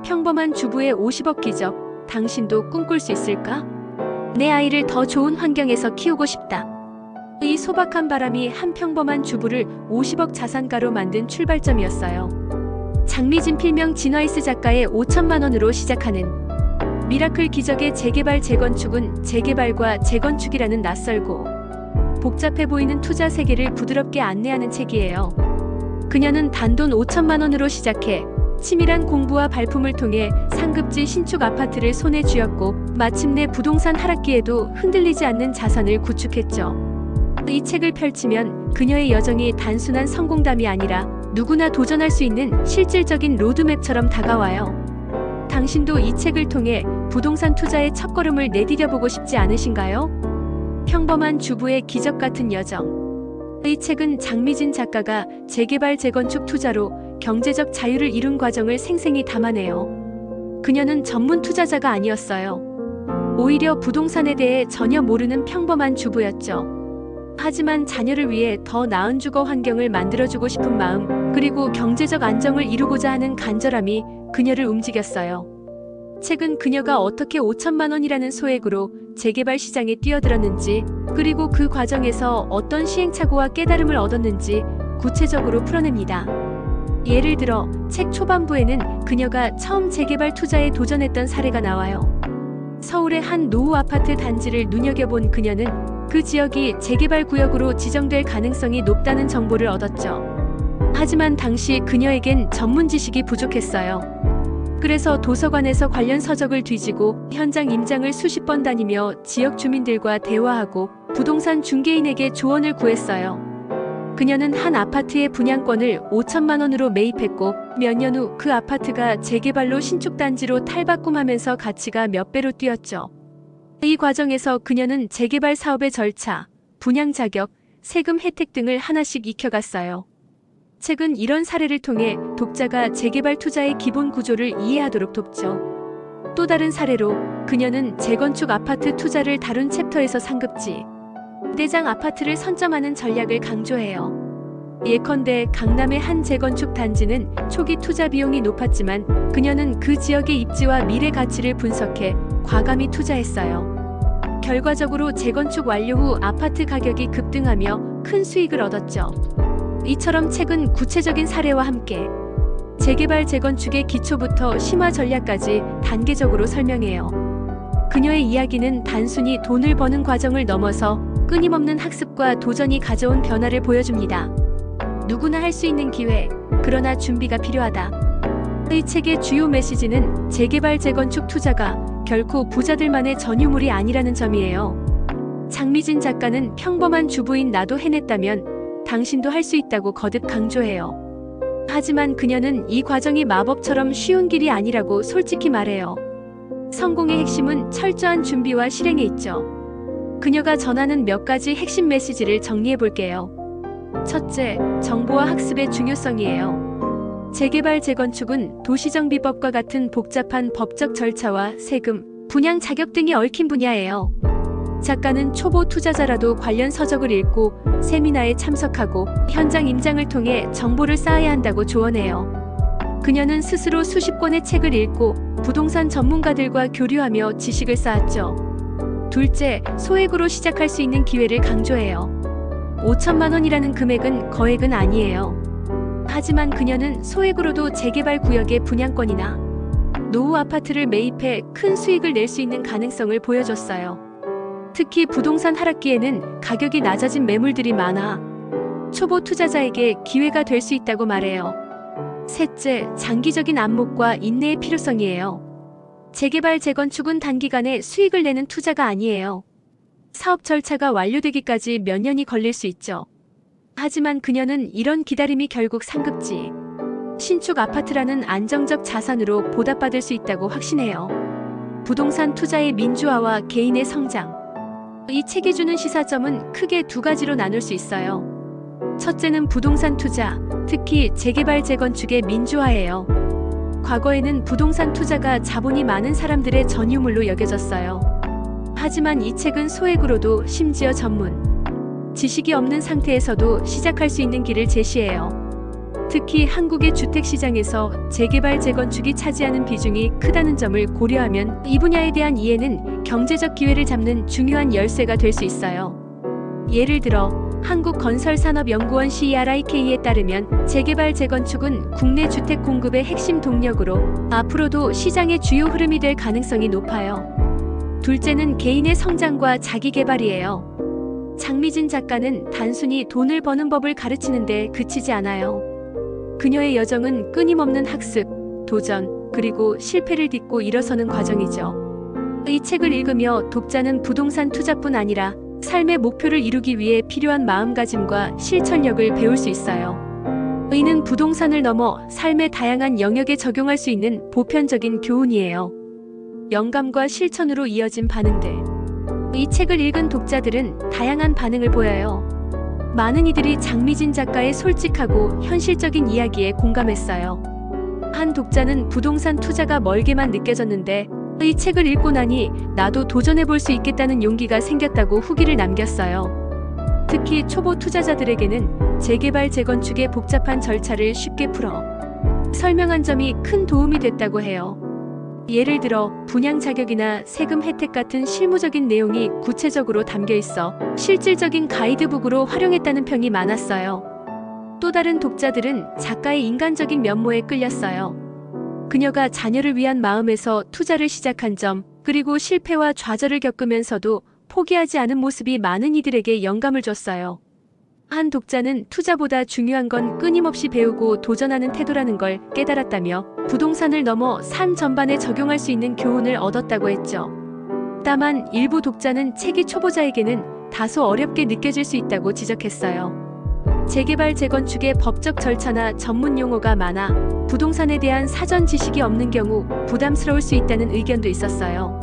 평범한 주부의 50억 기적, 당신도 꿈꿀 수 있을까? 내 아이를 더 좋은 환경에서 키우고 싶다. 이 소박한 바람이 한 평범한 주부를 50억 자산가로 만든 출발점이었어요. 장미진 필명 진화이스 작가의 5천만 원으로 시작하는 미라클 기적의 재개발 재건축은 재개발과 재건축이라는 낯설고 복잡해 보이는 투자 세계를 부드럽게 안내하는 책이에요. 그녀는 단돈 5천만 원으로 시작해 치밀한 공부와 발품을 통해 상급지 신축 아파트를 손에 쥐었고 마침내 부동산 하락기에도 흔들리지 않는 자산을 구축했죠. 이 책을 펼치면 그녀의 여정이 단순한 성공담이 아니라 누구나 도전할 수 있는 실질적인 로드맵처럼 다가와요. 당신도 이 책을 통해 부동산 투자의 첫걸음을 내디뎌보고 싶지 않으신가요? 평범한 주부의 기적 같은 여정. 이 책은 장미진 작가가 재개발 재건축 투자로 경제적 자유를 이룬 과정을 생생히 담아내요. 그녀는 전문 투자자가 아니었어요. 오히려 부동산에 대해 전혀 모르는 평범한 주부였죠. 하지만 자녀를 위해 더 나은 주거 환경을 만들어주고 싶은 마음, 그리고 경제적 안정을 이루고자 하는 간절함이 그녀를 움직였어요. 책은 그녀가 어떻게 5천만 원이라는 소액으로 재개발 시장에 뛰어들었는지, 그리고 그 과정에서 어떤 시행착오와 깨달음을 얻었는지 구체적으로 풀어냅니다. 예를 들어 책 초반부에는 그녀가 처음 재개발 투자에 도전했던 사례가 나와요. 서울의 한 노후 아파트 단지를 눈여겨본 그녀는 그 지역이 재개발 구역으로 지정될 가능성이 높다는 정보를 얻었죠. 하지만 당시 그녀에겐 전문 지식이 부족했어요. 그래서 도서관에서 관련 서적을 뒤지고 현장 임장을 수십 번 다니며 지역 주민들과 대화하고 부동산 중개인에게 조언을 구했어요. 그녀는 한 아파트의 분양권을 5천만 원으로 매입했고 몇 년 후 그 아파트가 재개발로 신축단지로 탈바꿈하면서 가치가 몇 배로 뛰었죠. 이 과정에서 그녀는 재개발 사업의 절차, 분양 자격, 세금 혜택 등을 하나씩 익혀갔어요. 책은 이런 사례를 통해 독자가 재개발 투자의 기본 구조를 이해하도록 돕죠. 또 다른 사례로 그녀는 재건축 아파트 투자를 다룬 챕터에서 상급지, 대장 아파트를 선점하는 전략을 강조해요. 예컨대 강남의 한 재건축 단지는 초기 투자 비용이 높았지만 그녀는 그 지역의 입지와 미래 가치를 분석해 과감히 투자했어요. 결과적으로 재건축 완료 후 아파트 가격이 급등하며 큰 수익을 얻었죠. 이처럼 책은 구체적인 사례와 함께 재개발 재건축의 기초부터 심화 전략까지 단계적으로 설명해요. 그녀의 이야기는 단순히 돈을 버는 과정을 넘어서 끊임없는 학습과 도전이 가져온 변화를 보여줍니다. 누구나 할 수 있는 기회, 그러나 준비가 필요하다. 이 책의 주요 메시지는 재개발 재건축 투자가 결코 부자들만의 전유물이 아니라는 점이에요. 장미진 작가는 평범한 주부인 나도 해냈다면 당신도 할 수 있다고 거듭 강조해요. 하지만 그녀는 이 과정이 마법처럼 쉬운 길이 아니라고 솔직히 말해요. 성공의 핵심은 철저한 준비와 실행에 있죠. 그녀가 전하는 몇 가지 핵심 메시지를 정리해 볼게요. 첫째, 정보와 학습의 중요성이에요. 재개발 재건축은 도시정비법과 같은 복잡한 법적 절차와 세금, 분양 자격 등이 얽힌 분야예요. 작가는 초보 투자자라도 관련 서적을 읽고 세미나에 참석하고 현장 임장을 통해 정보를 쌓아야 한다고 조언해요. 그녀는 스스로 수십 권의 책을 읽고 부동산 전문가들과 교류하며 지식을 쌓았죠. 둘째, 소액으로 시작할 수 있는 기회를 강조해요. 5천만 원이라는 금액은 거액은 아니에요. 하지만 그녀는 소액으로도 재개발 구역의 분양권이나 노후 아파트를 매입해 큰 수익을 낼 수 있는 가능성을 보여줬어요. 특히 부동산 하락기에는 가격이 낮아진 매물들이 많아 초보 투자자에게 기회가 될 수 있다고 말해요. 셋째, 장기적인 안목과 인내의 필요성이에요. 재개발 재건축은 단기간에 수익을 내는 투자가 아니에요. 사업 절차가 완료되기까지 몇 년이 걸릴 수 있죠. 하지만 그녀는 이런 기다림이 결국 상급지, 신축 아파트라는 안정적 자산으로 보답받을 수 있다고 확신해요. 부동산 투자의 민주화와 개인의 성장. 이 책이 주는 시사점은 크게 두 가지로 나눌 수 있어요. 첫째는 부동산 투자, 특히 재개발 재건축의 민주화예요. 과거에는 부동산 투자가 자본이 많은 사람들의 전유물로 여겨졌어요. 하지만 이 책은 소액으로도 심지어 전문, 지식이 없는 상태에서도 시작할 수 있는 길을 제시해요. 특히 한국의 주택시장에서 재개발, 재건축이 차지하는 비중이 크다는 점을 고려하면 이 분야에 대한 이해는 경제적 기회를 잡는 중요한 열쇠가 될 수 있어요. 예를 들어 한국건설산업연구원 CERIK에 따르면 재개발, 재건축은 국내 주택 공급의 핵심 동력으로 앞으로도 시장의 주요 흐름이 될 가능성이 높아요. 둘째는 개인의 성장과 자기개발이에요. 장미진 작가는 단순히 돈을 버는 법을 가르치는데 그치지 않아요. 그녀의 여정은 끊임없는 학습, 도전, 그리고 실패를 딛고 일어서는 과정이죠. 이 책을 읽으며 독자는 부동산 투자뿐 아니라 삶의 목표를 이루기 위해 필요한 마음가짐과 실천력을 배울 수 있어요. 이는 부동산을 넘어 삶의 다양한 영역에 적용할 수 있는 보편적인 교훈이에요. 영감과 실천으로 이어진 반응들. 이 책을 읽은 독자들은 다양한 반응을 보여요. 많은 이들이 장미진 작가의 솔직하고 현실적인 이야기에 공감했어요. 한 독자는 부동산 투자가 멀게만 느껴졌는데 이 책을 읽고 나니 나도 도전해볼 수 있겠다는 용기가 생겼다고 후기를 남겼어요. 특히 초보 투자자들에게는 재개발, 재건축의 복잡한 절차를 쉽게 풀어 설명한 점이 큰 도움이 됐다고 해요. 예를 들어 분양 자격이나 세금 혜택 같은 실무적인 내용이 구체적으로 담겨 있어 실질적인 가이드북으로 활용했다는 평이 많았어요. 또 다른 독자들은 작가의 인간적인 면모에 끌렸어요. 그녀가 자녀를 위한 마음에서 투자를 시작한 점, 그리고 실패와 좌절을 겪으면서도 포기하지 않은 모습이 많은 이들에게 영감을 줬어요. 한 독자는 투자보다 중요한 건 끊임없이 배우고 도전하는 태도라는 걸 깨달았다며 부동산을 넘어 삶 전반에 적용할 수 있는 교훈을 얻었다고 했죠. 다만 일부 독자는 책이 초보자에게는 다소 어렵게 느껴질 수 있다고 지적했어요. 재개발, 재건축의 법적 절차나 전문 용어가 많아 부동산에 대한 사전 지식이 없는 경우 부담스러울 수 있다는 의견도 있었어요.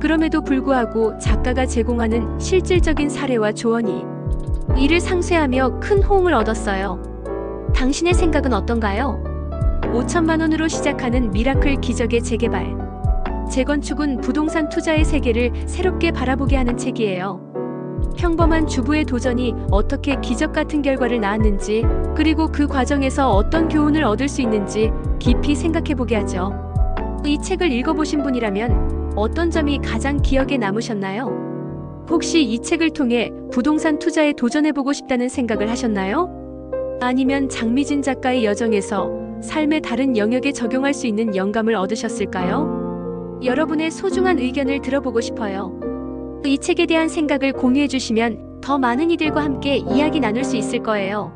그럼에도 불구하고 작가가 제공하는 실질적인 사례와 조언이 이를 상쇄하며 큰 호응을 얻었어요. 당신의 생각은 어떤가요? 5천만 원으로 시작하는 미라클 기적의 재개발. 재건축은 부동산 투자의 세계를 새롭게 바라보게 하는 책이에요. 평범한 주부의 도전이 어떻게 기적 같은 결과를 낳았는지, 그리고 그 과정에서 어떤 교훈을 얻을 수 있는지 깊이 생각해보게 하죠. 이 책을 읽어보신 분이라면 어떤 점이 가장 기억에 남으셨나요? 혹시 이 책을 통해 부동산 투자에 도전해보고 싶다는 생각을 하셨나요? 아니면 장미진 작가의 여정에서 삶의 다른 영역에 적용할 수 있는 영감을 얻으셨을까요? 여러분의 소중한 의견을 들어보고 싶어요. 이 책에 대한 생각을 공유해 주시면 더 많은 이들과 함께 이야기 나눌 수 있을 거예요.